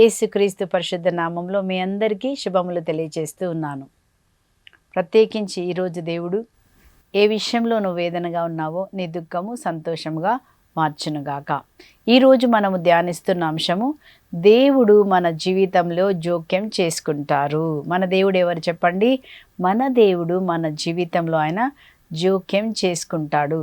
యేసుక్రీస్తు పరిశుద్ధ నామంలో మీ అందరికీ శుభములు తెలియజేస్తూ ఉన్నాను. ప్రత్యేకించి ఈరోజు దేవుడు ఏ విషయంలో నువ్వు వేదనగా ఉన్నావో నీ దుఃఖము సంతోషముగా మార్చునుగాక. ఈరోజు మనము ధ్యానిస్తున్న అంశము, దేవుడు మన జీవితంలో జోక్యం చేసుకుంటారు. మన దేవుడు ఎవరు చెప్పండి? మన దేవుడు మన జీవితంలో ఆయన జోక్యం చేసుకుంటాడు.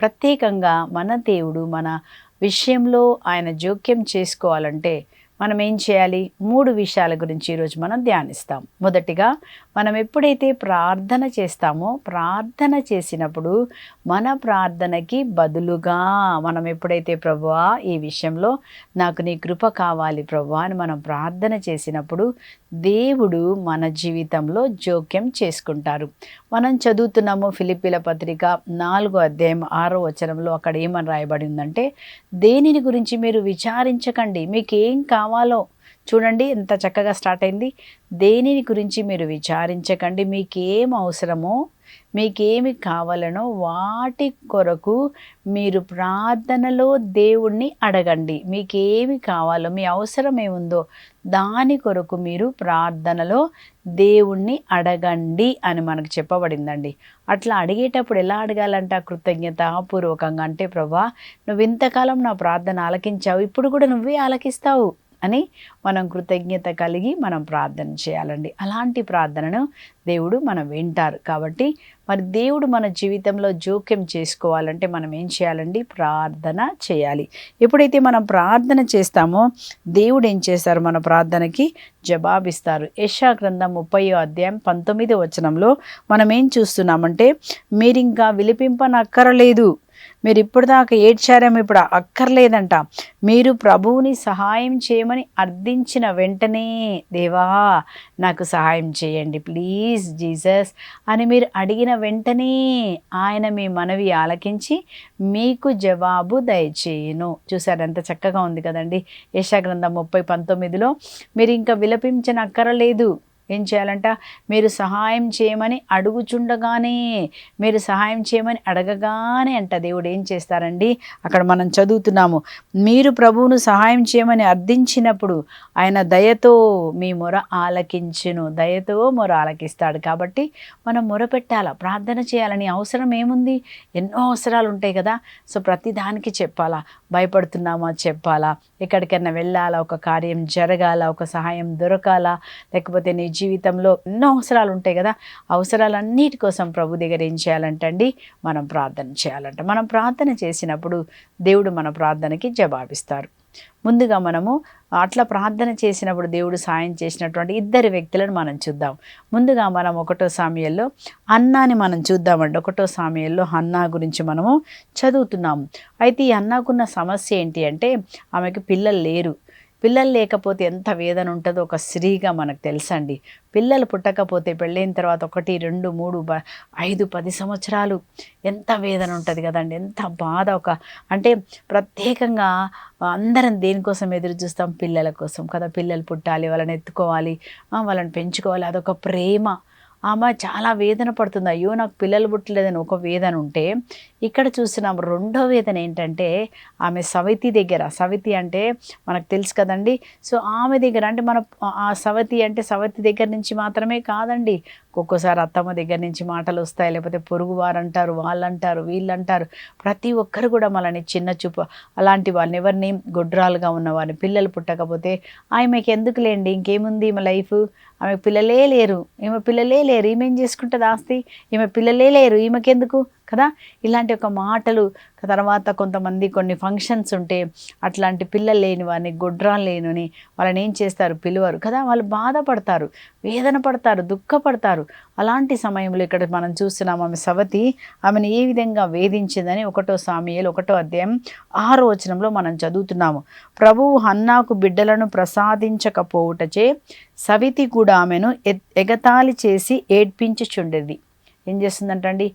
ప్రత్యేకంగా మన దేవుడు మన విషయంలో ఆయన జోక్యం చేసుకోవాలంటే మనం ఏం చేయాలి? 3 విషయాల గురించి ఈరోజు మనం ధ్యానిస్తాం. మొదటిగా, మనం ఎప్పుడైతే ప్రార్థన చేస్తామో ప్రార్థన చేసినప్పుడు మన ప్రార్థనకి బదులుగా మనం ఎప్పుడైతే ప్రభువా ఈ విషయంలో నాకు నీ కృప కావాలి ప్రభువా అని మనం ప్రార్థన చేసినప్పుడు దేవుడు మన జీవితంలో జోక్యం చేసుకుంటారు. మనం చదువుతున్నాము ఫిలిప్పీల పత్రిక 4వ అధ్యాయం 6వ వచనంలో. అక్కడ ఏమని రాయబడి ఉందంటే, దేనిని గురించి మీరు విచారించకండి, మీకేం కావాలో చూడండి, ఎంత చక్కగా స్టార్ట్ అయింది. దేనిని గురించి మీరు విచారించకండి, మీకేం అవసరమో మీకేమి కావాలనో వాటి కొరకు మీరు ప్రార్థనలో దేవుణ్ణి అడగండి. మీకేమి కావాలో, మీ అవసరం ఏముందో దాని కొరకు మీరు ప్రార్థనలో దేవుణ్ణి అడగండి అని మనకు చెప్పబడిందండి. అట్లా అడిగేటప్పుడు ఎలా అడగాలంట? కృతజ్ఞతాపూర్వకంగా. అంటే ప్రభువా, నువ్వు ఇంతకాలం నా ప్రార్థన ఆలకించావు, ఇప్పుడు కూడా నువ్వే ఆలకిస్తావు అని మనం కృతజ్ఞత కలిగి మనం ప్రార్థన చేయాలండి. అలాంటి ప్రార్థనను దేవుడు మనం వింటారు. కాబట్టి మరి దేవుడు మన జీవితంలో జోక్యం చేసుకోవాలంటే మనం ఏం చేయాలండి? ప్రార్థన చేయాలి. ఎప్పుడైతే మనం ప్రార్థన చేస్తామో దేవుడు ఏం చేస్తారు? మన ప్రార్థనకి జవాబిస్తారు. యెషయా గ్రంథం 30వ అధ్యాయం 19వ వచనంలో మనం ఏం చూస్తున్నామంటే, మీరింకా విలిపింపనక్కరలేదు, మీరు ఇప్పుడు దాకా ఏడ్చారేమో, ఇప్పుడు అక్కర్లేదంట. మీరు ప్రభువుని సహాయం చేయమని అర్థించిన వెంటనే, దేవా నాకు సహాయం చేయండి ప్లీజ్ జీసస్ అని మీరు అడిగిన వెంటనే ఆయన మీ మనవి ఆలకించి మీకు జవాబు దయచేయును. చూసారు, ఎంత చక్కగా ఉంది కదండి. యెషయా గ్రంథం 30:19లో మీరు ఇంకా విలపించనక్కరలేదు. ఏం చేయాలంట? మీరు సహాయం చేయమని అడుగుచుండగానే, మీరు సహాయం చేయమని అడగగానే అంట దేవుడు ఏం చేస్తారండి? అక్కడ మనం చదువుతున్నాము, మీరు ప్రభువును సహాయం చేయమని అర్థించినప్పుడు ఆయన దయతో మీ మొర ఆలకించును. దయతో మొర ఆలకిస్తాడు. కాబట్టి మనం మొర పెట్టాలా, ప్రార్థన చేయాలని. అవసరం ఏముంది? ఎన్నో అవసరాలు ఉంటాయి కదా. సో ప్రతి దానికి చెప్పాలా? భయపడుతున్నామా చెప్పాలా? ఎక్కడికైనా వెళ్ళాలా, ఒక కార్యం జరగాల, ఒక సహాయం దొరకాలా, లేకపోతే నీ జీవితంలో ఎన్నో అవసరాలు ఉంటాయి కదా. అవసరాలన్నిటి కోసం ప్రభు దగ్గర ఏం చేయాలంటండి? మనం ప్రార్థన చేయాలంట. మనం ప్రార్థన చేసినప్పుడు దేవుడు మన ప్రార్థనకి జవాబిస్తారు. ముందుగా మనము అట్లా ప్రార్థన చేసినప్పుడు దేవుడు సాయం చేసినటువంటి 2 వ్యక్తులను మనం చూద్దాం. ముందుగా మనం 1వ సాముయేలులో హన్నాని మనం చూద్దామండి. 1వ సాముయేలులో హన్నా గురించి మనము చదువుతున్నాము. అయితే ఈ హన్నాకున్న సమస్య ఏంటి అంటే, ఆమెకి పిల్లలు లేరు. పిల్లలు లేకపోతే ఎంత వేదన ఉంటుందో ఒక స్త్రీగా మనకు తెలుసండి. పిల్లలు పుట్టకపోతే పెళ్ళైన తర్వాత 1, 2, 3, 5, 10 సంవత్సరాలు ఎంత వేదన ఉంటుంది కదండి. ఎంత బాధ. అంటే ప్రత్యేకంగా అందరం దేనికోసం ఎదురు చూస్తాం? పిల్లల కోసం కదా. పిల్లలు పుట్టాలి, వాళ్ళని ఎత్తుకోవాలి, వాళ్ళని పెంచుకోవాలి, అదొక ప్రేమ. ఆమె చాలా వేదన పడుతుంది. అయ్యో నాకు పిల్లలు పుట్టలేదని ఒక వేదన ఉంటే, ఇక్కడ చూస్తున్నాం 2వ వేదన ఏంటంటే, ఆమె సవితి దగ్గర. సవితి అంటే మనకు తెలుసు కదండి. సో ఆమె దగ్గర అంటే మన ఆ సవతి అంటే సవతి దగ్గర నుంచి మాత్రమే కాదండి. ఒక్కోసారి అత్తమ్మ దగ్గర నుంచి మాటలు వస్తాయి, లేకపోతే పొరుగు వారు అంటారు, వాళ్ళంటారు, వీళ్ళంటారు. ప్రతి ఒక్కరు కూడా మనల్ని చిన్న చూపు, అలాంటి వాళ్ళని, ఎవరిని గొడ్రాలుగా ఉన్న వారిని, పిల్లలు పుట్టకపోతే ఆమెకి ఎందుకులేండి, ఇంకేముంది ఈమె లైఫ్, ఆమె పిల్లలే లేరు, ఈమె ఏం చేసుకుంటుంది ఆస్తి, ఈమె పిల్లలే లేరు, ఈమెకెందుకు కదా. ఇలాంటి ఒక మాటలు. తర్వాత కొంతమంది కొన్ని ఫంక్షన్స్ ఉంటే అట్లాంటి పిల్లలు లేని వారిని, గొడ్రాలు లేని వాళ్ళని ఏం చేస్తారు? పిలువరు కదా. వాళ్ళు బాధపడతారు, వేదన పడతారు, దుఃఖపడతారు. అలాంటి సమయంలో ఇక్కడ మనం చూస్తున్నాం ఆమె సవతి ఆమెను ఏ విధంగా వేధించిందని 1వ సాముయేలు 1వ అధ్యాయం 6వ వచనంలో మనం చదువుతున్నాము. ప్రభువు హన్నాకు బిడ్డలను ప్రసాదించకపోవుటచే సవితి కూడా ఆమెను ఎగతాళి చేసి ఏడ్పించుచుండేది. ఏం చేస్తుందంటండి?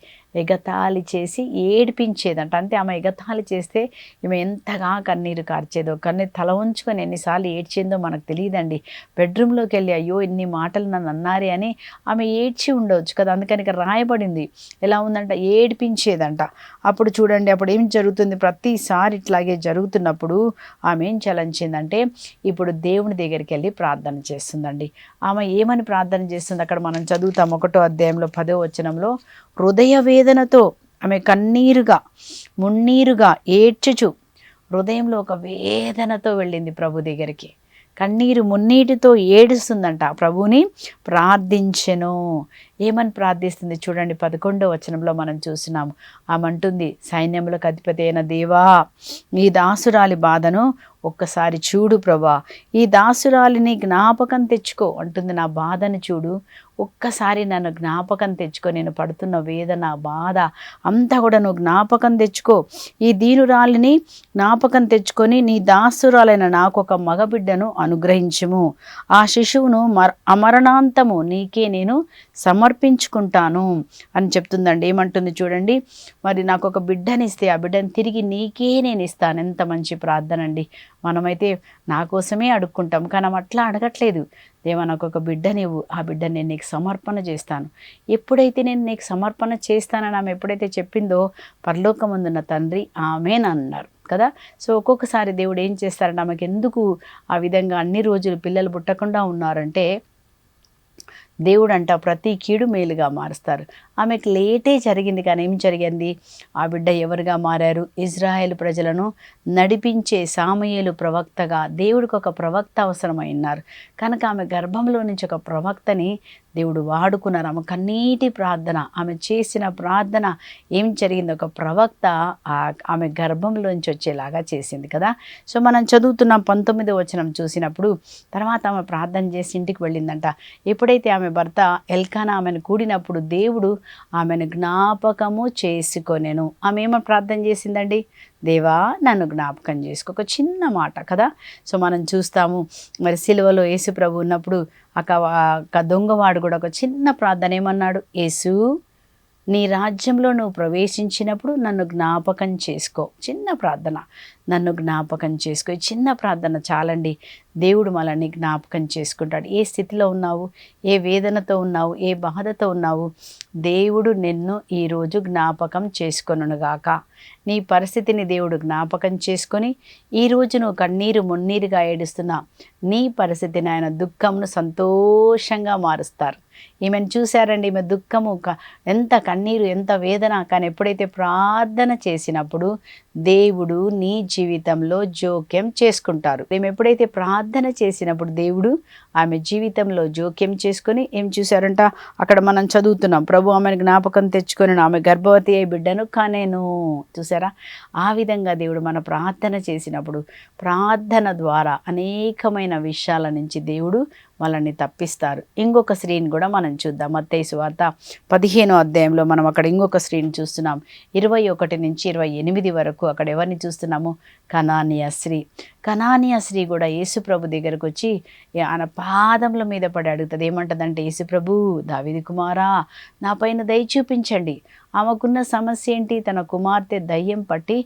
ఎగతాళి చేసి ఏడిపించేదంట. అంటే ఆమె ఎగతాళి చేస్తే ఈమె ఎంతగా కన్నీరు కార్చేదో, తల ఉంచుకొని ఎన్నిసార్లు ఏడ్చిందో మనకు తెలియదండి. బెడ్రూమ్లోకి వెళ్ళి అయ్యో ఇన్ని మాటలు నన్ను అన్నారే అని ఆమె ఏడ్చి ఉండవచ్చు కదా. అందుకని ఇక్కడ రాయబడింది ఎలా ఉందంట, ఏడిపించేదంట. అప్పుడు చూడండి, అప్పుడు ఏం జరుగుతుంది, ప్రతిసారి ఇట్లాగే జరుగుతున్నప్పుడు ఆమె ఏం చలంచిందంటే ఇప్పుడు దేవుని దగ్గరికి వెళ్ళి ప్రార్థన చేస్తుందండి. ఆమె ఏమని ప్రార్థన చేస్తుంది అక్కడ మనం చదువుతాం. 1వ అధ్యాయంలో 10వ వచనంలో, హృదయ వేదనతో ఆమె కన్నీరుగా మున్నీరుగా ఏడ్చుచు, హృదయంలో ఒక వేదనతో వెళ్ళింది ప్రభు దగ్గరికి. కన్నీరు మున్నీటితో ఏడుస్తుందంట, ప్రభుని ప్రార్థించెను. ఏమని ప్రార్థిస్తుంది చూడండి, 11వ వచనంలో మనం చూస్తున్నాము. ఆమె అంటుంది, సైన్యములకు అధిపతి అయిన దేవా, ఈ దాసురాలి బాధను ఒక్కసారి చూడు ప్రభా, ఈ దాసురాలిని జ్ఞాపకం తెచ్చుకో అంటుంది. నా బాధను చూడు, ఒక్కసారి నన్ను జ్ఞాపకం తెచ్చుకో, నేను పడుతున్న వేదన బాధ అంతా కూడా నువ్వు జ్ఞాపకం తెచ్చుకో. ఈ దీనురాలిని జ్ఞాపకం తెచ్చుకొని నీ దాసురాలైన నాకు ఒక మగబిడ్డను అనుగ్రహించుము. ఆ శిశువును అమరణాంతము నీకే నేను సమర్పించుకుంటాను అని చెప్తుందండి. ఏమంటుంది చూడండి, మరి నాకు ఒక బిడ్డనిస్తే ఆ బిడ్డను తిరిగి నీకే నేను ఇస్తాను. ఎంత మంచి ప్రార్థన అండి. మనమైతే నా కోసమే అడుక్కుంటాం, కానీ అట్లా అడగట్లేదు. దేవా నాకు ఒక బిడ్డనివ్వు, ఆ బిడ్డని నేను నీకు సమర్పణ చేస్తాను. ఎప్పుడైతే నేను నీకు సమర్పణ చేస్తానని ఆమె ఎప్పుడైతే చెప్పిందో, పరలోకమందున్న తండ్రి ఆమెన్ అన్నారు కదా. సో ఒక్కొక్కసారి దేవుడు ఏం చేస్తారంటే, ఆమెకు ఎందుకు ఆ విధంగా అన్ని రోజులు పిల్లలు పుట్టకుండా ఉన్నారంటే, దేవుడు అంట ప్రతి కీడు మేలుగా మారుస్తారు. ఆమెకు లేటే జరిగింది, కానీ ఏం జరిగింది, ఆ బిడ్డ ఎవరుగా మారారు, ఇజ్రాయేల్ ప్రజలను నడిపించే సాముయేలు ప్రవక్తగా. దేవుడికి ఒక ప్రవక్త అవసరమైనారు కనుక ఆమె గర్భంలో నుంచి ఒక ప్రవక్తని దేవుడు వాడుకున్నారు. ఆమె కన్నీటి ప్రార్థన, ఆమె చేసిన ప్రార్థన ఏం జరిగింది, ఒక ప్రవక్త ఆమె గర్భంలోంచి వచ్చేలాగా చేసింది కదా. సో మనం చదువుతున్న 19వ వచనం చూసినప్పుడు, తర్వాత ఆమె ప్రార్థన చేసి ఇంటికి వెళ్ళిందంట. ఎప్పుడైతే ఆమె భర్త ఎల్కానా ఆమెను కూడినప్పుడు దేవుడు ఆమెను జ్ఞాపకము చేసుకొనెను. ఆమె ఏమని ప్రార్థన చేసిందండి, దేవా నన్ను జ్ఞాపకం చేసుకో. ఒక చిన్న మాట కదా. సో మనం చూస్తాము, మరి సిలువలో యేసు ప్రభు ఉన్నప్పుడు ఒక దొంగవాడు కూడా ఒక చిన్న ప్రార్థన ఏమన్నాడు, యేసు నీ రాజ్యంలో నువ్వు ప్రవేశించినప్పుడు నన్ను జ్ఞాపకం చేసుకో. చిన్న ప్రార్థన, నన్ను జ్ఞాపకం చేసుకో. ఈ చిన్న ప్రార్థన చాలండి, దేవుడు మనల్ని జ్ఞాపకం చేసుకుంటాడు. ఏ స్థితిలో ఉన్నావు, ఏ వేదనతో ఉన్నావు, ఏ బాధతో ఉన్నావు, దేవుడు నిన్ను ఈరోజు జ్ఞాపకం చేసుకొనుగాక. నీ పరిస్థితిని దేవుడు జ్ఞాపకం చేసుకొని, ఈరోజు నువ్వు కన్నీరు మున్నీరుగా ఏడుస్తున్నా నీ పరిస్థితిని ఆయన దుఃఖంను సంతోషంగా మారుస్తారు. ఈమెను చూశారండి, ఈమె దుఃఖము ఎంత కన్నీరు ఎంత వేదన, కానీ ఎప్పుడైతే ప్రార్థన చేసినప్పుడు దేవుడు నీ జీవితంలో జోక్యం చేసుకుంటారు. మేము ఎప్పుడైతే ప్రార్థన చేసినప్పుడు దేవుడు ఆమె జీవితంలో జోక్యం చేసుకొని ఏం చూశారంట, అక్కడ మనం చదువుతున్నాం, ప్రభు ఆమెను జ్ఞాపకం తెచ్చుకొని ఆమె గర్భవతి అయి బిడ్డను కనెను. చూసారా, ఆ విధంగా దేవుడు మన ప్రార్థన చేసినప్పుడు ప్రార్థన ద్వారా అనేకమైన విషయాల నుంచి దేవుడు వాళ్ళని తప్పిస్తారు. ఇంకొక స్త్రీని కూడా మనం చూద్దాం. మత్తయి సువార్త 15వ అధ్యాయంలో మనం అక్కడ ఇంకొక స్త్రీని చూస్తున్నాం. 21 నుంచి 28 వరకు అక్కడ ఎవరిని చూస్తున్నాము, కనానీయ స్త్రీ. కనానీయ స్త్రీ కూడా యేసుప్రభు దగ్గరకు వచ్చి ఆయన పాదముల మీద పడి అడుగుతుంది. ఏమంటుందంటే, యేసుప్రభు, దావీదు కుమారా, నా పైన దయ చూపించండి. ఆమెకున్న సమస్య ఏంటి, తన కుమార్తె దయ్యం పట్టి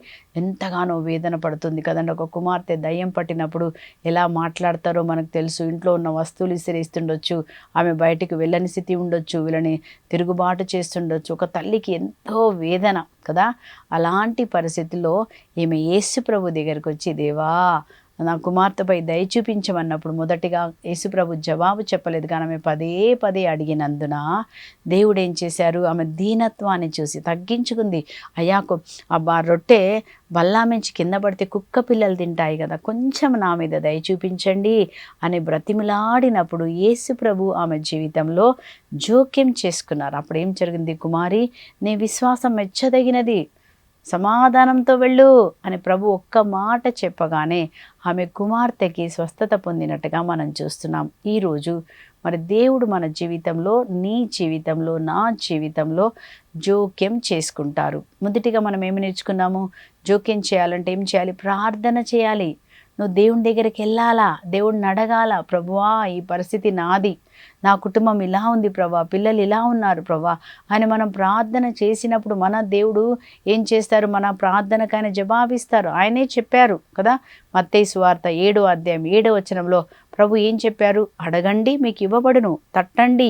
ఎంతగానో వేదన పడుతుంది కదండి. ఒక కుమార్తె దయ్యం పట్టినప్పుడు ఎలా మాట్లాడతారో మనకు తెలుసు. ఇంట్లో ఉన్న వస్తువులు ఇసిరేస్తుండొచ్చు, ఆమె బయటికి వెళ్ళని స్థితి ఉండొచ్చు, వీళ్ళని తిరుగుబాటు చేస్తుండొచ్చు. ఒక తల్లికి ఎంతో వేదన కదా. అలాంటి పరిస్థితుల్లో ఈమె యేసు ప్రభు దగ్గరికి వచ్చి, దేవా నా కుమార్తెపై దయ చూపించమన్నప్పుడు మొదటిగా యేసుప్రభు జవాబు చెప్పలేదు, కానీ ఆమె పదే పదే అడిగినందున దేవుడు ఏం చేశారు, ఆమె దీనత్వాన్ని చూసి తగ్గించుకుంది. అయ్యాకు ఆ రొట్టె బల్లామించి కింద పడితే కుక్క పిల్లలు తింటాయి కదా, కొంచెం నా మీద దయ చూపించండి అని బ్రతిమిలాడినప్పుడు యేసుప్రభు ఆమె జీవితంలో జోక్యం చేసుకున్నారు. అప్పుడు ఏం జరిగింది, కుమారి నీ విశ్వాసం మెచ్చదగినది, సమాధానంతో వెళ్ళు అని ప్రభు ఒక్క మాట చెప్పగానే ఆమె కుమార్తెకి స్వస్థత పొందినట్టుగా మనం చూస్తున్నాం. ఈరోజు మరి దేవుడు మన జీవితంలో, నీ జీవితంలో, నా జీవితంలో జోక్యం చేసుకుంటారు. మొదటిగా మనం ఏమి నేర్చుకున్నాము, జోక్యం చేయాలంటే ఏం చేయాలి, ప్రార్థన చేయాలి. నువ్వు దేవుని దగ్గరికి వెళ్ళాలా, దేవుడిని అడగాల, ప్రభువా ఈ పరిస్థితి నాది, నా కుటుంబం ఇలా ఉంది ప్రభా, పిల్లలు ఇలా ఉన్నారు ప్రభా అని మనం ప్రార్థన చేసినప్పుడు మన దేవుడు ఏం చేస్తారు, మన ప్రార్థనకు ఆయన జవాబిస్తారు. ఆయనే చెప్పారు కదా, మత్తయి సువార్త 7వ అధ్యాయం 7వ వచనంలో ప్రభు ఏం చెప్పారు, అడగండి మీకు ఇవ్వబడును, తట్టండి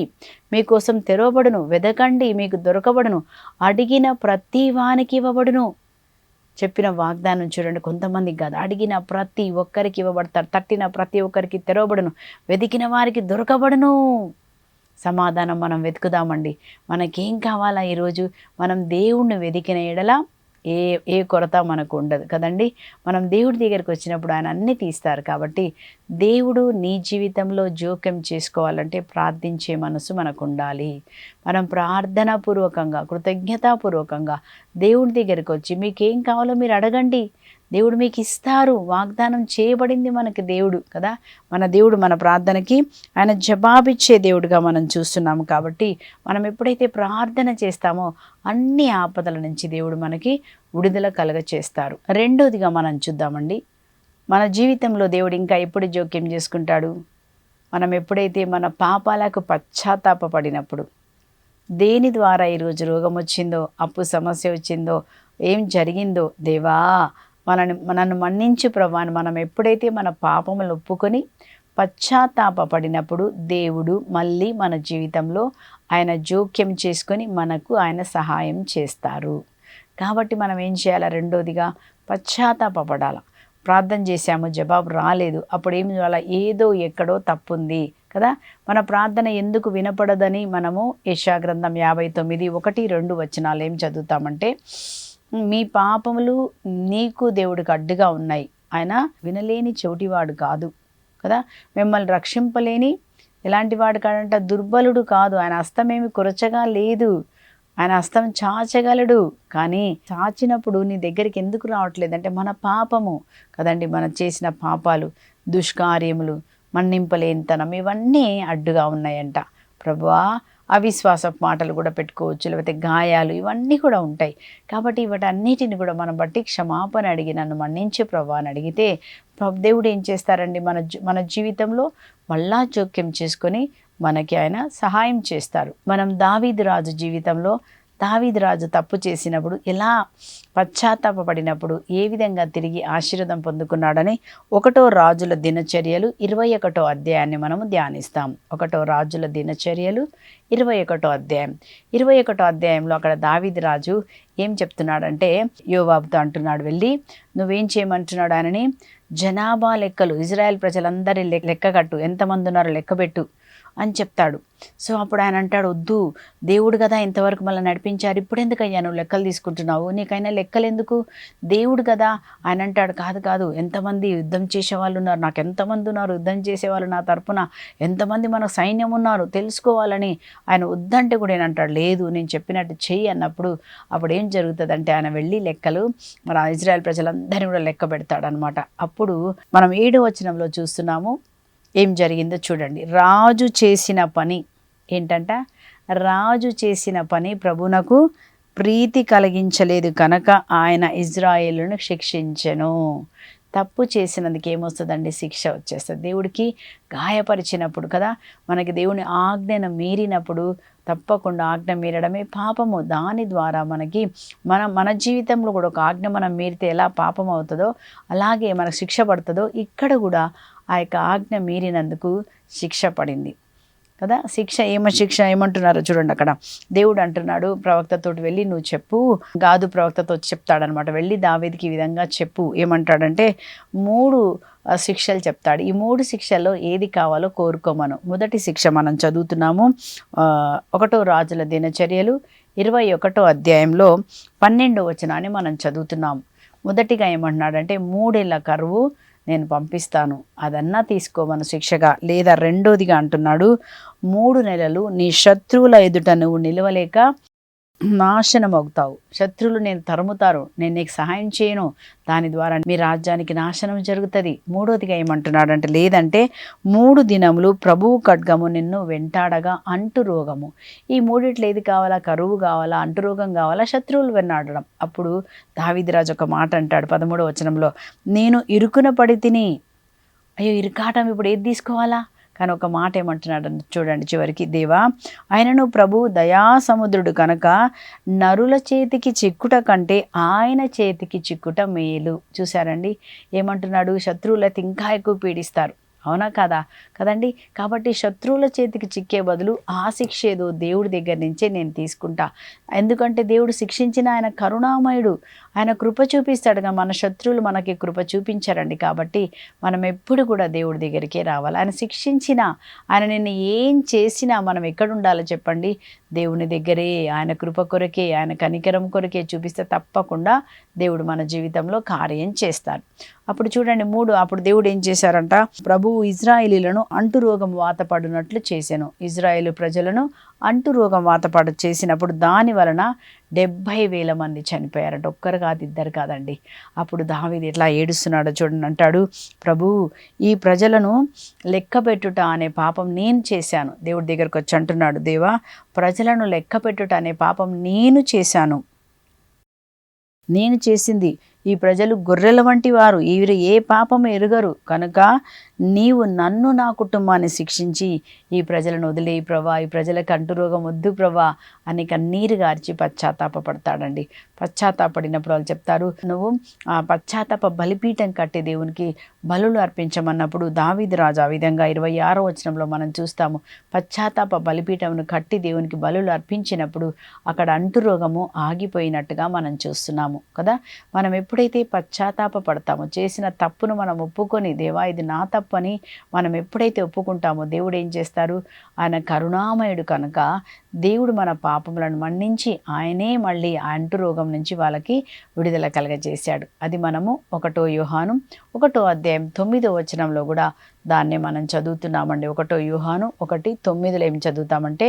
మీకోసం తెరవబడును, వెదకండి మీకు దొరకబడును, అడిగిన ప్రతి వానికి ఇవ్వబడును. చెప్పిన వాగ్దానం చూడండి, కొంతమందికి కాదు, అడిగిన ప్రతి ఒక్కరికి ఇవ్వబడతారు, తట్టిన ప్రతి ఒక్కరికి తెరవబడును, వెతికిన వారికి దొరకబడును. సమాధానం మనం వెతుకుదామండి. మనకేం కావాలా ఈరోజు, మనం దేవుణ్ణి వెతికిన ఎడల ఏ కొరత మనకు ఉండదు కదండి. మనం దేవుడి దగ్గరికి వచ్చినప్పుడు ఆయన అన్నీ తీస్తారు. కాబట్టి దేవుడు నీ జీవితంలో జోక్యం చేసుకోవాలంటే ప్రార్థించే మనసు మనకు ఉండాలి. మనం ప్రార్థనాపూర్వకంగా కృతజ్ఞతాపూర్వకంగా దేవుడి దగ్గరికి వచ్చి మీకేం కావాలో మీరు అడగండి, దేవుడు మీకు ఇస్తారు. వాగ్దానం చేయబడింది మనకి దేవుడు కదా, మన దేవుడు మన ప్రార్థనకి ఆయన జవాబిచ్చే దేవుడుగా మనం చూస్తున్నాము. కాబట్టి మనం ఎప్పుడైతే ప్రార్థన చేస్తామో అన్ని ఆపదల నుంచి దేవుడు మనకి విడుదల కలుగ చేస్తారు. రెండోదిగా మనం చూద్దామండి, మన జీవితంలో దేవుడు ఇంకా ఎప్పుడు జోక్యం చేసుకుంటాడు, మనం ఎప్పుడైతే మన పాపాలకు పశ్చాత్తాపపడినప్పుడు. దేని ద్వారా ఈరోజు రోగం వచ్చిందో, అప్పు సమస్య వచ్చిందో, ఏం జరిగిందో, దేవా మనను మన్నించు ప్రభా అని మనం ఎప్పుడైతే మన పాపములు ఒప్పుకొని పశ్చాత్తాపపడినప్పుడు దేవుడు మళ్ళీ మన జీవితంలో ఆయన జోక్యం చేసుకొని మనకు ఆయన సహాయం చేస్తారు. కాబట్టి మనం ఏం చేయాలి, రెండోదిగా పశ్చాత్తాపపడాలి. ప్రార్థన చేశాము, జవాబు రాలేదు, అప్పుడు ఏం చేయాలి, ఏదో ఎక్కడో తప్పుంది కదా. మన ప్రార్థన ఎందుకు వినపడదని మనము యెషయా గ్రంథం 59:1-2 వచనాలు ఏం చదువుతామంటే, మీ పాపములు నీకు దేవుడికి అడ్డుగా ఉన్నాయి, ఆయన వినలేని చెవిటివాడు కాదు కదా, మిమ్మల్ని రక్షింపలేని ఎలాంటి వాడు కాడంట, దుర్బలుడు కాదు, ఆయన హస్తమేమి కొరచగా లేదు, ఆయన హస్తం చాచగలడు. కానీ చాచినప్పుడు నీ దగ్గరికి ఎందుకు రావట్లేదంటే మన పాపము కదండి, మనం చేసిన పాపాలు, దుష్కార్యములు, మన్నింపలేనితనం ఇవన్నీ అడ్డుగా ఉన్నాయంట. ప్రభువా, అవిశ్వాస మాటలు కూడా పెట్టుకోవచ్చు, లేకపోతే గాయాలు ఇవన్నీ కూడా ఉంటాయి. కాబట్టి వాటన్నిటిని కూడా మనం బట్టి క్షమాపణ అడిగి నన్ను మన్నించే ప్రభా అని అడిగితే దేవుడు ఏం చేస్తారండి, మన జీవితంలో మళ్ళా జోక్యం చేసుకొని మనకి ఆయన సహాయం చేస్తారు. మనం దావీదు రాజు జీవితంలో దావీదు రాజు తప్పు చేసినప్పుడు ఎలా పశ్చాత్తాపపడినప్పుడు ఏ విధంగా తిరిగి ఆశీర్వాదం పొందుకున్నాడని 1వ రాజుల దినచర్యలు 21వ అధ్యాయాన్ని మనము ధ్యానిస్తాం. 1వ రాజుల దినచర్యలు 21వ అధ్యాయం. 21వ అధ్యాయంలో అక్కడ దావీదు రాజు ఏం చెప్తున్నాడంటే, యోవాబుతో అంటున్నాడు, వెళ్ళి నువ్వేం చేయమంటున్నాడు ఆయనని, జనాభా లెక్కలు, ఇజ్రాయెల్ ప్రజలందరి లెక్క కట్టు, ఎంతమంది ఉన్నారో లెక్కబెట్టు అని చెప్తాడు. సో అప్పుడు ఆయన అంటాడు, వద్దు, దేవుడు కదా ఇంతవరకు మళ్ళీ నడిపించారు, ఇప్పుడు ఎందుకయ్యా నువ్వు లెక్కలు తీసుకుంటున్నావు, నీకైనా లెక్కలు ఎందుకు, దేవుడు కదా. ఆయన అంటాడు, కాదు కాదు, ఎంతమంది యుద్ధం చేసేవాళ్ళు ఉన్నారు, నాకు ఎంతమంది ఉన్నారు యుద్ధం చేసేవాళ్ళు నా తరపున, ఎంతమంది మన సైన్యం ఉన్నారు తెలుసుకోవాలని ఆయన వద్దంటే కూడా ఏనంటాడు, లేదు నేను చెప్పినట్టు చెయ్యి అన్నప్పుడు అప్పుడు ఏం జరుగుతుందంటే ఆయన వెళ్ళి లెక్కలు మన ఇజ్రాయెల్ ప్రజలందరినీ కూడా లెక్క పెడతాడు అనమాట. అప్పుడు మనం 7వ వచనంలో చూస్తున్నాము ఏం జరిగిందో చూడండి. రాజు చేసిన పని ఏంటంట, రాజు చేసిన పని ప్రభునకు ప్రీతి కలిగించలేదు కనుక ఆయన ఇజ్రాయేలును శిక్షించెను. తప్పు చేసినందుకు ఏమొస్తుందండి, శిక్ష వచ్చేస్తుంది. దేవుడికి గాయపరిచినప్పుడు కదా, మనకి దేవుని ఆజ్ఞను మీరినప్పుడు తప్పకుండా ఆజ్ఞ మీరడమే పాపము. దాని ద్వారా మనకి మన జీవితంలో కూడా ఒక ఆజ్ఞ మనం మీరితే ఎలా పాపం అవుతుందో అలాగే మనకు శిక్ష పడుతుందో ఇక్కడ కూడా ఆ యొక్క ఆజ్ఞ మీరినందుకు శిక్ష పడింది కదా. శిక్ష ఏమంటున్నారో చూడండి. అక్కడ దేవుడు అంటున్నాడు ప్రవక్తతోటి, వెళ్ళి నువ్వు చెప్పు, గాదు ప్రవక్తతో చెప్తాడనమాట, వెళ్ళి దావీదుకి ఈ విధంగా చెప్పు. ఏమంటాడంటే 3 శిక్షలు చెప్తాడు. ఈ 3 శిక్షల్లో ఏది కావాలో కోరుకోమను. మొదటి శిక్ష మనం చదువుతున్నాము 1వ రాజుల దినచర్యలు 21వ అధ్యాయంలో 12వ వచనాన్ని మనం చదువుతున్నాం. మొదటిగా ఏమంటున్నాడంటే 3 ఏళ్ల కరువు నేను పంపిస్తాను, అదన్నా తీసుకోమను శిక్షగా. లేదా రెండోదిగా అంటున్నాడు, 3 నెలలు నీ శత్రువుల ఎదుట నువ్వు నిలవలేక నాశనం అవుతావు, శత్రువులు నేను తరుముతారు, నేను నీకు సహాయం చేయను, దాని ద్వారా మీ రాజ్యానికి నాశనం జరుగుతుంది. మూడోదిగా ఏమంటున్నాడంటే, లేదంటే 3 దినములు ప్రభువు ఖడ్గము నిన్ను వెంటాడగా అంటు రోగము. ఈ మూడిట్లో ఏది కావాలా? కరువు కావాలా, అంటు రోగం కావాలా, శత్రువులు వెన్నాడడం? అప్పుడు దావీదురాజు ఒక మాట అంటాడు 13వ వచనంలో, నేను ఇరుకున పడి తిని. అయ్యో ఇరుకాటం, ఇప్పుడు ఏది తీసుకోవాలా? కానీ ఒక మాట ఏమంటున్నాడు చూడండి చివరికి, దేవా ఆయనను ప్రభు దయాసముద్రుడు కనుక నరుల చేతికి చిక్కుట కంటే ఆయన చేతికి చిక్కుట మేలు. చూసారండి ఏమంటున్నాడు? శత్రువులైతే ఇంకా ఎక్కువ పీడిస్తారు, అవునా కాదా? కదండి. కాబట్టి శత్రువుల చేతికి చిక్కే బదులు ఆ శిక్ష ఏదో దేవుడి దగ్గర నుంచే నేను తీసుకుంటా. ఎందుకంటే దేవుడు శిక్షించిన ఆయన కరుణామయుడు, ఆయన కృప చూపిస్తాడుగా. మన శత్రువులు మనకి కృప చూపించారండి. కాబట్టి మనం ఎప్పుడు కూడా దేవుడి దగ్గరికే రావాలి. ఆయన శిక్షించినా, ఆయన నిన్ను ఏం చేసినా మనం ఎక్కడ ఉండాలో చెప్పండి? దేవుని దగ్గరే. ఆయన కృప కొరకే, ఆయన కనికరం కొరకే చూపిస్తే తప్పకుండా దేవుడు మన జీవితంలో కార్యం చేస్తారు. అప్పుడు చూడండి 3, అప్పుడు దేవుడు ఏం చేశారంట? ప్రభువు ఇజ్రాయేలీలను అంటురోగం వాతపడినట్లు చేశాను. ఇజ్రాయేలు ప్రజలను అంటురోగం వాతపడు చేసినప్పుడు దాని వలన 70,000 మంది చనిపోయారంట. ఒక్కరు కాదు, ఇద్దరు కాదండి. అప్పుడు దావీదు ఎట్లా ఏడుస్తున్నాడో చూడండి. అంటాడు, ప్రభు ఈ ప్రజలను లెక్కపెట్టుట అనే పాపం నేను చేశాను. దేవుడి దగ్గరకు వచ్చి అంటున్నాడు, దేవా ప్రజలను లెక్కపెట్టుట అనే పాపం నేను చేశాను, నేను చేసింది. ఈ ప్రజలు గొర్రెల వంటి వారు, వీరు ఏ పాపము ఎరుగరు కనుక నీవు నన్ను నా కుటుంబాన్ని శిక్షించి ఈ ప్రజలను వదిలేయి ప్రభా, ఈ ప్రజలకు అంటురోగం వద్దు ప్రభా అని కన్నీరు గార్చి పశ్చాత్తాపడతాడండి. పశ్చాత్తాపడినప్పుడు వాళ్ళు చెప్తారు, నువ్వు ఆ పశ్చాత్తాప బలిపీఠం కట్టి దేవునికి బలులు అర్పించమన్నప్పుడు దావీదు రాజు ఆ విధంగా 26వ వచనంలో మనం చూస్తాము. పశ్చాత్తాప బలిపీఠమును కట్టి దేవునికి బలులు అర్పించినప్పుడు అక్కడ అంటురోగము ఆగిపోయినట్టుగా మనం చూస్తున్నాము కదా. మనం ఎప్పుడైతే పశ్చాత్తాప పడతామో, చేసిన తప్పును మనం ఒప్పుకొని, దేవా ఇది నా తప్పు అని మనం ఎప్పుడైతే ఒప్పుకుంటామో దేవుడు ఏం చేస్తారు? ఆయన కరుణామయుడు కనుక దేవుడు మన పాపములను మన్నించి ఆయనే మళ్ళీ ఆ అంటురోగం నుంచి వాళ్ళకి విడుదల కలగజేశాడు. అది మనము 1 యోహాను 1వ అధ్యాయం 9వ వచనంలో కూడా దాన్నే మనం చదువుతున్నామండి. 1 యోహాను 1:9 ఏం చదువుతామంటే,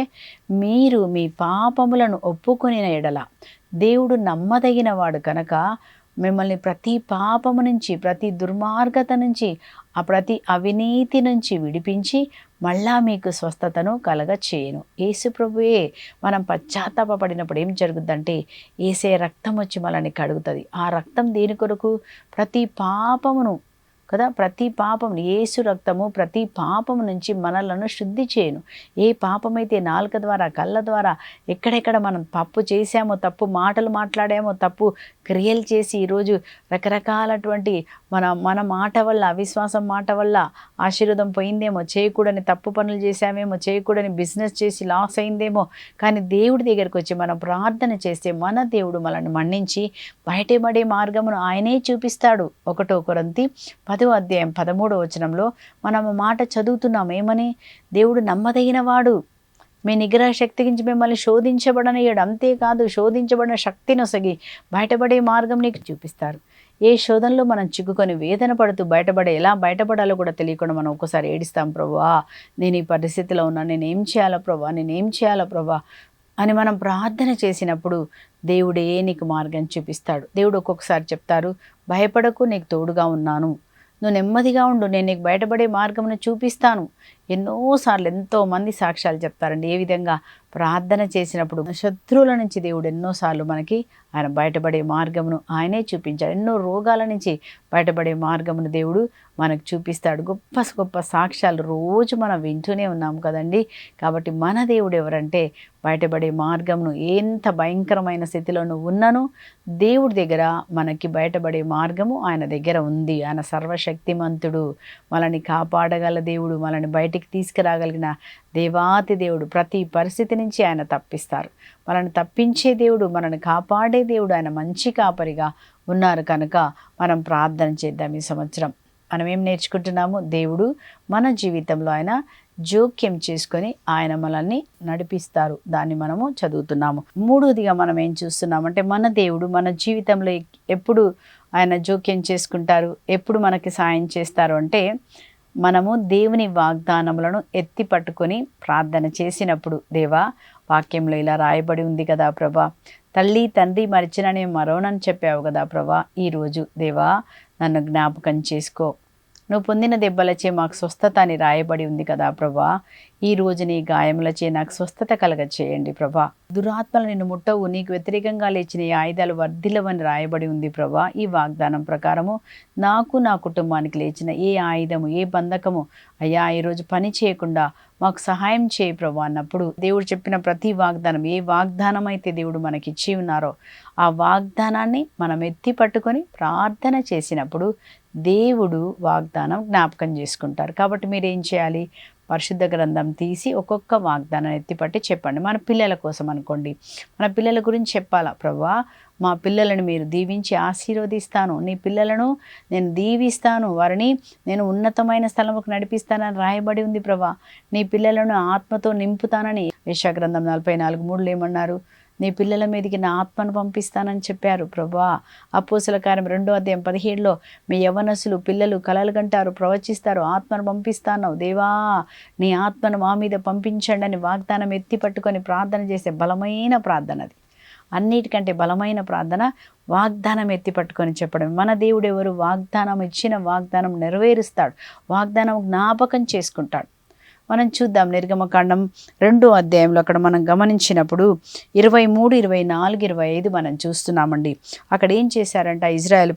మీరు మీ పాపములను ఒప్పుకొనిన ఎడల దేవుడు నమ్మదగిన వాడు కనుక మిమ్మల్ని ప్రతి పాపము నుంచి, ప్రతి దుర్మార్గత నుంచి, ప్రతి అవినీతి నుంచి విడిపించి మళ్ళా మీకు స్వస్థతను కలగచేయును. యేసు ప్రభువే. మనం పశ్చాత్తాపడినప్పుడు ఏం జరుగుద్దంటే యేసే రక్తం వచ్చి మనల్ని కడుగుతుంది. ఆ రక్తం దేని కొరకు? ప్రతి పాపమును కదా, ప్రతి పాపం యేసు రక్తము ప్రతి పాపము నుంచి మనలను శుద్ధి చేయను. ఏ పాపమైతే నాలుక ద్వారా, కళ్ళ ద్వారా, ఎక్కడెక్కడ మనం తప్పు చేశామో, తప్పు మాటలు మాట్లాడామో, తప్పు క్రియలు చేసి ఈరోజు రకరకాలటువంటి మన మాట వల్ల, అవిశ్వాసం మాట వల్ల ఆశీర్వాదం పోయిందేమో, చేయకూడని తప్పు పనులు చేశామేమో, చేయకూడని బిజినెస్ చేసి లాస్ అయిందేమో. కానీ దేవుడి దగ్గరికి వచ్చి మనం ప్రార్థన చేస్తే మన దేవుడు మనల్ని మన్నించి బయటపడే మార్గమును ఆయనే చూపిస్తాడు. 1 కొరింథీ 10వ అధ్యాయం 13వ వచనంలో మనం మాట చదువుతున్నాం. ఏమని? దేవుడు నమ్మదగిన వాడు, మీ నిగ్రహ శక్తి గురించి మిమ్మల్ని శోధించబడనయ్యాడు. అంతేకాదు శోధించబడిన శక్తిని ఒసగి బయటపడే మార్గం నీకు చూపిస్తారు. ఏ శోధనలో మనం చిక్కుకొని వేదన పడుతూ ఎలా బయటపడాలో కూడా తెలియకుండా మనం ఒక్కోసారి ఏడుస్తాం, ప్రభువా నేను ఈ పరిస్థితిలో ఉన్నా, నేనేం చేయాలో ప్రభా, నేనేం చేయాలో ప్రభా అని మనం ప్రార్థన చేసినప్పుడు దేవుడే నీకు మార్గం చూపిస్తాడు. దేవుడు ఒక్కొక్కసారి చెప్తారు, భయపడకు, నీకు తోడుగా ఉన్నాను, నువ్వు నెమ్మదిగా ఉండు, నేను నీకు బయటపడే మార్గమును చూపిస్తాను. ఎన్నోసార్లు ఎంతోమంది సాక్ష్యాలు చెప్తారండి. ఏ విధంగా ప్రార్థన చేసినప్పుడు శత్రువుల నుంచి దేవుడు ఎన్నోసార్లు మనకి ఆయన బయటపడే మార్గమును ఆయనే చూపించాడు. ఎన్నో రోగాల నుంచి బయటపడే మార్గమును దేవుడు మనకు చూపిస్తాడు. గొప్ప గొప్ప సాక్ష్యాలు రోజు మనం వింటూనే ఉన్నాం కదండి. కాబట్టి మన దేవుడు ఎవరంటే బయటపడే మార్గమును, ఎంత భయంకరమైన స్థితిలో నువ్వు ఉన్నను దేవుడి దగ్గర మనకి బయటపడే మార్గము ఆయన దగ్గర ఉంది. ఆయన సర్వశక్తిమంతుడు, మనల్ని కాపాడగల దేవుడు, మనల్ని బయటికి తీసుకురాగలిగిన దేవాతి దేవుడు. ప్రతి పరిస్థితి నుంచి ఆయన తప్పిస్తారు. మనల్ని తప్పించే దేవుడు, మనల్ని కాపాడే దేవుడు, ఆయన మంచి కాపరిగా ఉన్నారు కనుక మనం ప్రార్థన చేద్దాం. ఈ సంవత్సరం మనం ఏం నేర్చుకుంటున్నాము? దేవుడు మన జీవితంలో ఆయన జోక్యం చేసుకొని ఆయన మనల్ని నడిపిస్తారు. దాన్ని మనము చదువుతున్నాము. మూడోదిగా మనం ఏం చూస్తున్నామంటే మన దేవుడు మన జీవితంలో ఎప్పుడు ఆయన జోక్యం చేసుకుంటారు, ఎప్పుడు మనకి సాయం చేస్తారు అంటే మనము దేవుని వాగ్దానములను ఎత్తి పట్టుకొని ప్రార్థన చేసినప్పుడు, దేవా వాక్యంలో ఇలా రాయబడి ఉంది కదా ప్రభా. తల్లి తండ్రి మరిచిన నేను మరోనని చెప్పావు కదా ప్రభా. ఈరోజు దేవా నన్ను జ్ఞాపకం చేసుకో. నువ్వు పొందిన దెబ్బలచే మాకు స్వస్థత అని రాయబడి ఉంది కదా ప్రభా. ఈ రోజు నీ గాయములచే నాకు స్వస్థత కలగ చేయండి ప్రభా. దురాత్మలు నిన్ను ముట్టవు, నీకు వ్యతిరేకంగా లేచిన ఈ ఆయుధాలు వర్ధిల్లవని రాయబడి ఉంది ప్రభా. ఈ వాగ్దానం ప్రకారము నాకు నా కుటుంబానికి లేచిన ఏ ఆయుధము ఏ బంధకము అయ్యా ఈరోజు పని చేయకుండా మాకు సహాయం చేయి ప్రభా అన్నప్పుడు దేవుడు చెప్పిన ప్రతి వాగ్దానం ఏ వాగ్దానం అయితే దేవుడు మనకిచ్చి ఉన్నారో ఆ వాగ్దానాన్ని మనం ఎత్తి పట్టుకొని ప్రార్థన చేసినప్పుడు దేవుడు వాగ్దానం జ్ఞాపకం చేసుకుంటారు. కాబట్టి మీరు ఏం చేయాలి, పరిశుద్ధ గ్రంథం తీసి ఒక్కొక్క వాగ్దానం ఎత్తిపట్టి చెప్పండి. మన పిల్లల కోసం అనుకోండి, మన పిల్లల గురించి చెప్పాలా. ప్రభా మా పిల్లలను మీరు దీవించి ఆశీర్వదిస్తాను, నీ పిల్లలను నేను దీవిస్తాను, వారిని నేను ఉన్నతమైన స్థలముకు నడిపిస్తానని రాయబడి ఉంది ప్రభా. నీ పిల్లలను ఆత్మతో నింపుతానని యెషయా గ్రంథం 44:3 ఏమన్నారు, నీ పిల్లల మీదకి నా ఆత్మను పంపిస్తానని చెప్పారు ప్రభా. అపోస్తల కార్యం 2:17 మీ యవ్వనసులు పిల్లలు కలలు కంటారు, ప్రవచిస్తారు, ఆత్మను పంపిస్తాను దేవా నీ ఆత్మను మా మీద పంపించండి అని వాగ్దానం ఎత్తి పట్టుకొని ప్రార్థన చేసే బలమైన ప్రార్థన అది. అన్నిటికంటే బలమైన ప్రార్థన వాగ్దానం ఎత్తి పట్టుకొని చెప్పడం. మన దేవుడు ఎవరు, వాగ్దానం ఇచ్చిన వాగ్దానం నెరవేరుస్తాడు, వాగ్దానం జ్ఞాపకం చేసుకుంటాడు. మనం చూద్దాం నిర్గమకాండం 2వ అధ్యాయంలో అక్కడ మనం గమనించినప్పుడు 23, 24, 25 మనం చూస్తున్నామండి. అక్కడ ఏం చేశారంట, ఇజ్రాయేల్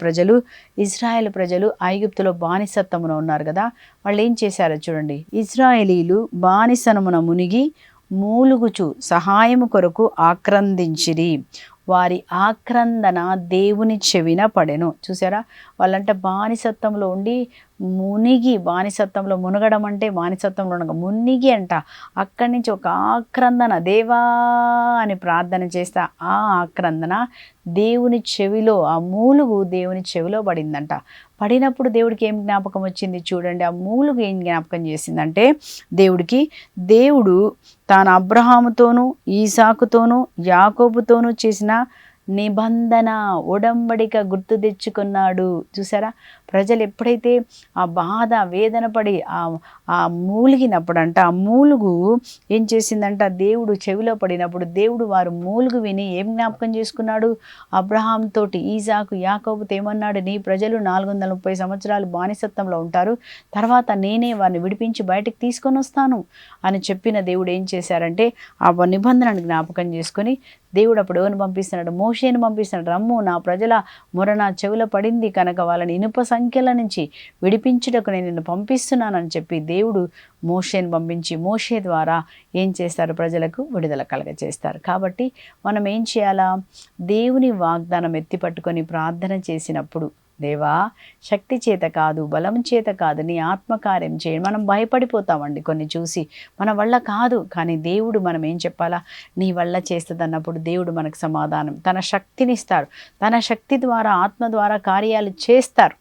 ప్రజలు ఐగుప్తులో బానిసత్వమున ఉన్నారు కదా. వాళ్ళు ఏం చేశారో చూడండి. ఇజ్రాయేలీలు బానిసనమున మునిగి మూలుగుచు సహాయము కొరకు ఆక్రందించిరి, వారి ఆక్రందన దేవుని చెవిన పడెను. చూసారా, వాళ్ళంట బానిసత్వంలో ఉండి మునిగి, బానిసత్వంలో మునగడం అంటే బానిసత్వంలో ఉండగా మునిగి అంట అక్కడి నుంచి ఒక ఆక్రందన దేవా అని ప్రార్థన చేస్తే ఆ ఆక్రందన దేవుని చెవిలో, ఆ మూలుగు దేవుని చెవిలో పడిందంట. పడినప్పుడు దేవుడికి ఏం జ్ఞాపకం వచ్చింది చూడండి. ఆ మూలుగు ఏం జ్ఞాపకం చేసిందంటే దేవుడు తాను అబ్రహాముతోనూ ఈసాకుతోనూ యాకోబుతోనూ చేసిన నిబంధన ఒడంబడిక గుర్తు తెచ్చుకున్నాడు. చూసారా, ప్రజలు ఎప్పుడైతే ఆ బాధ వేదన పడి ఆ మూలిగినప్పుడంట, ఆ మూలుగు ఏం చేసిందంట, దేవుడు చెవిలో పడినప్పుడు దేవుడు వారు మూలుగు విని ఏం జ్ఞాపకం చేసుకున్నాడు, అబ్రహాం తోటి ఈసాకు యాకోబుతో ఏమన్నాడు, నీ ప్రజలు 430 సంవత్సరాలు బానిసత్వంలో ఉంటారు, తర్వాత నేనే వారిని విడిపించి బయటకు తీసుకొని వస్తాను అని చెప్పిన దేవుడు ఏం చేశారంటే ఆ నిబంధనను జ్ఞాపకం చేసుకొని దేవుడు అప్పుడు ఎవరిని పంపిస్తున్నాడు, మోషేని పంపిస్తున్నాడు. రమ్ము నా ప్రజల మొర నా చెవిలో పడింది కనుక వాళ్ళని ఇనుప సంఖ్యల నుంచి విడిపించుటకు నేను నిన్ను పంపిస్తున్నానని చెప్పి దేవుడు మోషేని పంపించి మోషే ద్వారా ఏం చేస్తారు, ప్రజలకు విడుదల కలగచేస్తారు. కాబట్టి మనం ఏం చేయాలా, దేవుని వాగ్దానం ఎత్తిపట్టుకొని ప్రార్థన చేసినప్పుడు దేవా శక్తి చేత కాదు, బలం చేత కాదు, నీ ఆత్మకార్యం చేయండి. మనం భయపడిపోతామండి కొన్ని చూసి, మన వల్ల కాదు. కానీ దేవుడు మనం ఏం చెప్పాలా, నీ వల్ల చేస్తుంది అన్నప్పుడు దేవుడు మనకు సమాధానం, తన శక్తిని ఇస్తారు, తన శక్తి ద్వారా ఆత్మ ద్వారా కార్యాలు చేస్తారు.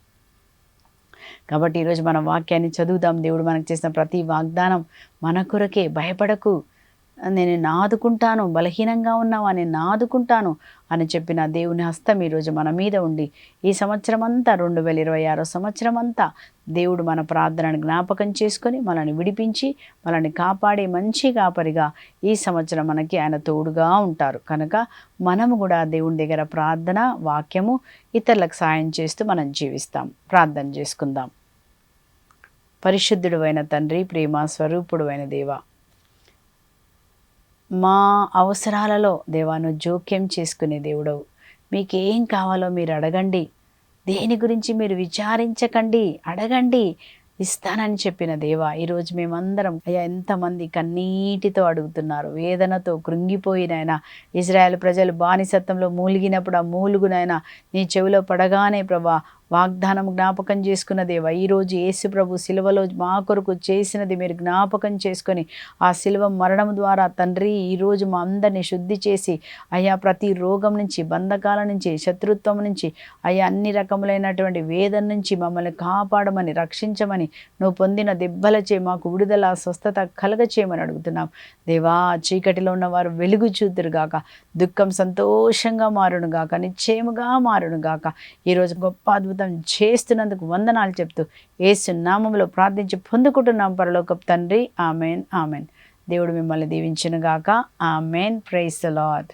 కాబట్టి ఈరోజు మనం వాక్యాన్ని చదువుదాం. దేవుడు మనకు చేసిన ప్రతి వాగ్దానం మన కొరకే. భయపడకు, నేను నాదుకుంటాను, బలహీనంగా ఉన్నావా నేను నాదుకుంటాను అని చెప్పిన దేవుని హస్తం ఈరోజు మన మీద ఉండి ఈ సంవత్సరం అంతా 2026 సంవత్సరం అంతా దేవుడు మన ప్రార్థనను జ్ఞాపకం చేసుకొని మనల్ని విడిపించి మనల్ని కాపాడే మంచి కాపరిగా ఈ సంవత్సరం మనకి ఆయన తోడుగా ఉంటారు. కనుక మనము కూడా దేవుని దగ్గర ప్రార్థన వాక్యము ఇతరులకు సాయం చేస్తూ మనం జీవిస్తాం. ప్రార్థన చేసుకుందాం. పరిశుద్ధుడు అయిన తండ్రి, ప్రేమ స్వరూపుడు అయిన దేవా, మా అవసరాలలో దేవాను జోక్యం చేసుకునే దేవుడవు. మీకు ఏం కావాలో మీరు అడగండి, దేని గురించి మీరు విచారించకండి, అడగండి, ఇస్తానని చెప్పిన దేవా, ఈరోజు మేమందరం అయ్యా ఎంతమంది కన్నీటితో అడుగుతున్నారు, వేదనతో కృంగిపోయినైనా ఇజ్రాయేల్ ప్రజలు బానిసత్వంలో మూలిగినప్పుడు ఆ మూలుగునైనా నీ చెవిలో పడగానే ప్రభా వాగ్దానం జ్ఞాపకం చేసుకున్న దేవా, ఈరోజు యేసు ప్రభు సిలువలో మా కొరకు చేసినది మీరు జ్ఞాపకం చేసుకొని ఆ సిలువ మరణం ద్వారా తండ్రి ఈరోజు మా అందరినీ శుద్ధి చేసి అయ్యా ప్రతి రోగం నుంచి, బంధకాల నుంచి, శత్రుత్వం నుంచి, అయ్యా అన్ని రకములైనటువంటి వేదన నుంచి మమ్మల్ని కాపాడమని, రక్షించమని, నువ్వు పొందిన దెబ్బలచే మాకు విడుదల స్వస్థత కలగచేయమని అడుగుతున్నాం దేవా. చీకటిలో ఉన్నవారు వెలుగు చూతురుగాక, దుఃఖం సంతోషంగా మారునుగాక, నిశ్చయముగా మారునుగాక. ఈరోజు గొప్ప అద్భుతం చేస్తున్నందుకు వందనాలు చెప్తూ యేసు నామములో ప్రార్థించి పొందుకుంటున్నాం పరలోకపు తండ్రి. Amen, amen. దేవుడు మిమ్మల్ని దీవించును గాక. ఆమేన్. Praise the lord.